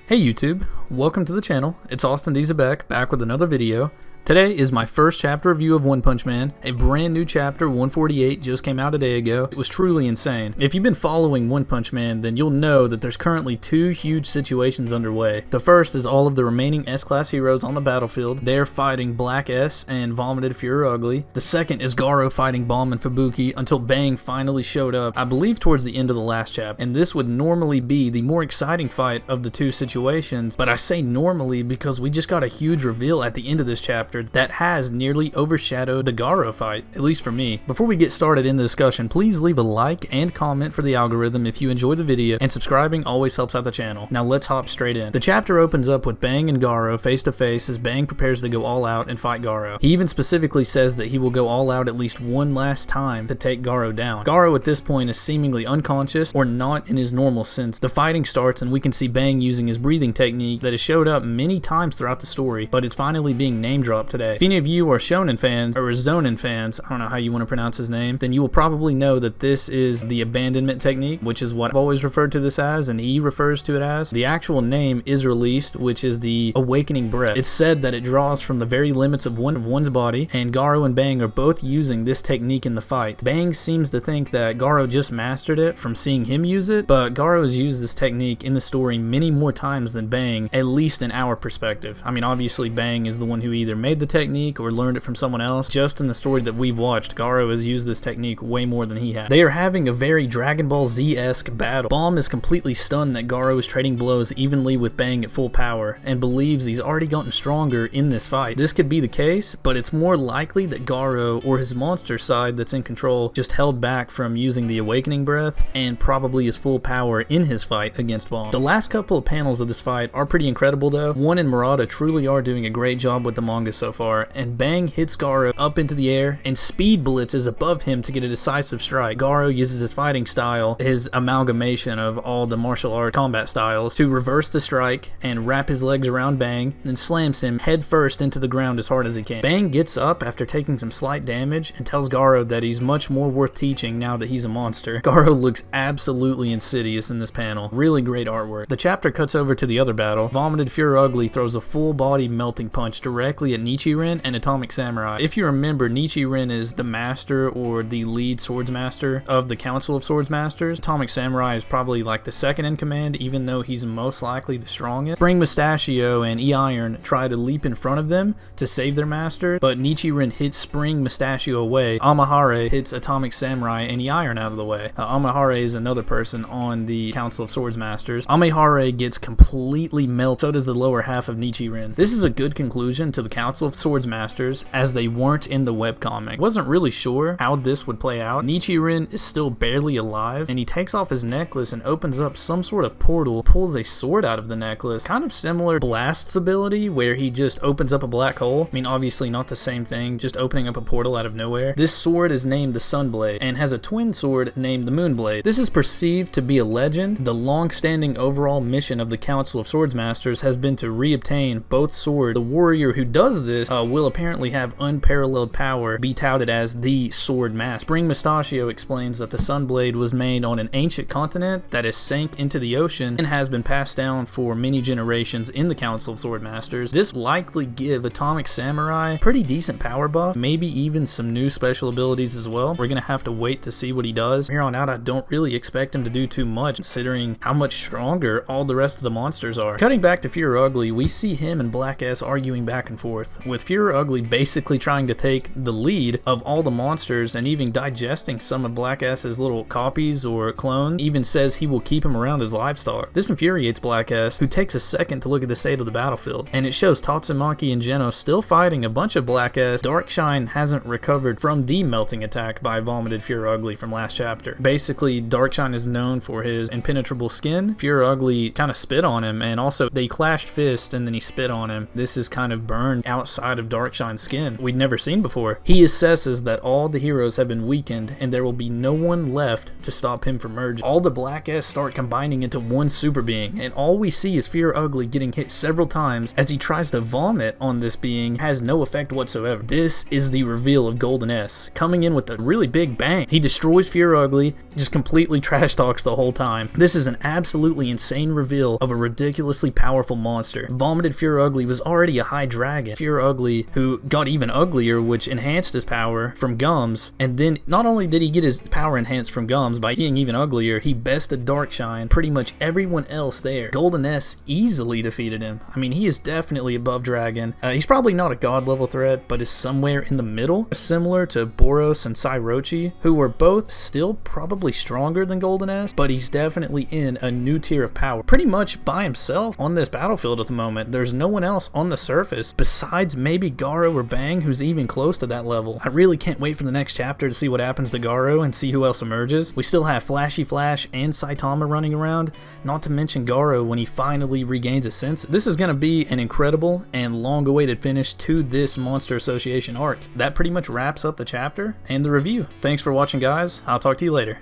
Hey YouTube, welcome to the channel. It's Austin Diesebek back with another video. Today is my first chapter review of One Punch Man. A brand new chapter, 148, just came out a day ago. It was truly insane. If you've been following One Punch Man, then you'll know that there's currently two huge situations underway. The first is all of the remaining S-Class heroes on the battlefield. They're fighting Black S and Vomited Fury Ugly. The second is Garo fighting Bomb and Fubuki until Bang finally showed up, I believe towards the end of the last chapter. And this would normally be the more exciting fight of the two situations, but I say normally because we just got a huge reveal at the end of this chapter that has nearly overshadowed the Garo fight, at least for me. Before we get started in the discussion, please leave a like and comment for the algorithm if you enjoy the video, and subscribing always helps out the channel. Now let's hop straight in. The chapter opens up with Bang and Garo face to face as Bang prepares to go all out and fight Garo. He even specifically says that he will go all out at least one last time to take Garo down. Garo at this point is seemingly unconscious or not in his normal sense. The fighting starts and we can see Bang using his breathing technique that has showed up many times throughout the story, but it's finally being name dropped today. If any of you are Shonen fans, or Zonin fans, I don't know how you want to pronounce his name, then you will probably know that this is the abandonment technique, which is what I've always referred to this as, and he refers to it as. The actual name is released, which is the awakening breath. It's said that it draws from the very limits of one's body, and Garo and Bang are both using this technique in the fight. Bang seems to think that Garo just mastered it from seeing him use it, but Garo has used this technique in the story many more times than Bang, at least in our perspective. I mean, obviously Bang is the one who either made the technique or learned it from someone else. Just in the story that we've watched, Garo has used this technique way more than he has. They are having a very Dragon Ball Z-esque battle. Bomb is completely stunned that Garo is trading blows evenly with Bang at full power and believes he's already gotten stronger in this fight. This could be the case, but it's more likely that Garo or his monster side that's in control just held back from using the awakening breath and probably his full power in his fight against Bomb. The last couple of panels of this fight are pretty incredible though. One and Murata truly are doing a great job with the manga so far, and Bang hits Garo up into the air and speed blitzes above him to get a decisive strike. Garo uses his fighting style, his amalgamation of all the martial art combat styles, to reverse the strike and wrap his legs around Bang and slams him head first into the ground as hard as he can. Bang gets up after taking some slight damage and tells Garo that he's much more worth teaching now that he's a monster. Garo looks absolutely insidious in this panel. Really great artwork. The chapter cuts over to the other battle. Vomited Fury Ugly throws a full body melting punch directly at Nichiren and Atomic Samurai. If you remember, Nichiren is the master or the lead swordsmaster of the Council of Swordsmasters. Atomic Samurai is probably like the second in command, even though he's most likely the strongest. Spring Mustachio and E-Iron try to leap in front of them to save their master, but Nichiren hits Spring Mustachio away. Amahare hits Atomic Samurai and E-Iron out of the way. Amahare is another person on the Council of Swordsmasters. Amahare gets completely melted, so does the lower half of Nichiren. This is a good conclusion to the Council of Swordsmasters, as they weren't in the webcomic. Wasn't really sure how this would play out. Nichiren is still barely alive, and he takes off his necklace and opens up some sort of portal, pulls a sword out of the necklace. Kind of similar to Blast's ability, where he just opens up a black hole. I mean, obviously not the same thing, just opening up a portal out of nowhere. This sword is named the Sunblade, and has a twin sword named the Moonblade. This is perceived to be a legend. The long-standing overall mission of the Council of Swordsmasters has been to reobtain both swords. The warrior who does this will apparently have unparalleled power, be touted as the sword master. Spring Mustachio explains that the Sunblade was made on an ancient continent that has sank into the ocean and has been passed down for many generations in the Council of Swordmasters. This will likely give Atomic Samurai pretty decent power buff, maybe even some new special abilities as well. We're gonna have to wait to see what he does. From here on out, I don't really expect him to do too much, considering how much stronger all the rest of the monsters are. Cutting back to Fury Ugly, we see him and Black S arguing back and forth, with Fury Ugly basically trying to take the lead of all the monsters and even digesting some of Black S's little copies or clones. Even says he will keep him around as livestock. This infuriates Black S, who takes a second to look at the state of the battlefield, and it shows Tatsumaki and Geno still fighting a bunch of Black S. Darkshine hasn't recovered from the melting attack by Vomited Fury Ugly from last chapter. Basically, Darkshine is known for his impenetrable skin. Fury Ugly kind of spit on him, and also they clashed fists and then he spit on him. This is kind of burned out outside of Darkshine's skin we'd never seen before. He assesses that all the heroes have been weakened and there will be no one left to stop him from merging. All the Black S start combining into one super being, and all we see is Fear Ugly getting hit several times as he tries to vomit on this being. Has no effect whatsoever. This is the reveal of Golden S, coming in with a really big bang. He destroys Fear Ugly, just completely trash talks the whole time. This is an absolutely insane reveal of a ridiculously powerful monster. Vomited Fear Ugly was already a high dragon. Fear Ugly, who got even uglier, which enhanced his power from gums, and then not only did he get his power enhanced from gums by being even uglier, he bested Darkshine, pretty much everyone else there. Golden S easily defeated him. I mean, he is definitely above dragon. He's probably not a god level threat, but is somewhere in the middle, similar to Boros and Sairochi, who were both still probably stronger than Golden S, but he's definitely in a new tier of power, pretty much by himself on this battlefield at the moment. There's no one else on the surface besides maybe Garo or Bang who's even close to that level. I really can't wait for the next chapter to see what happens to Garo and see who else emerges. We still have Flashy Flash and Saitama running around, not to mention Garo when he finally regains his senses. This is going to be an incredible and long-awaited finish to this Monster Association arc. That pretty much wraps up the chapter and the review. Thanks for watching, guys. I'll talk to you later.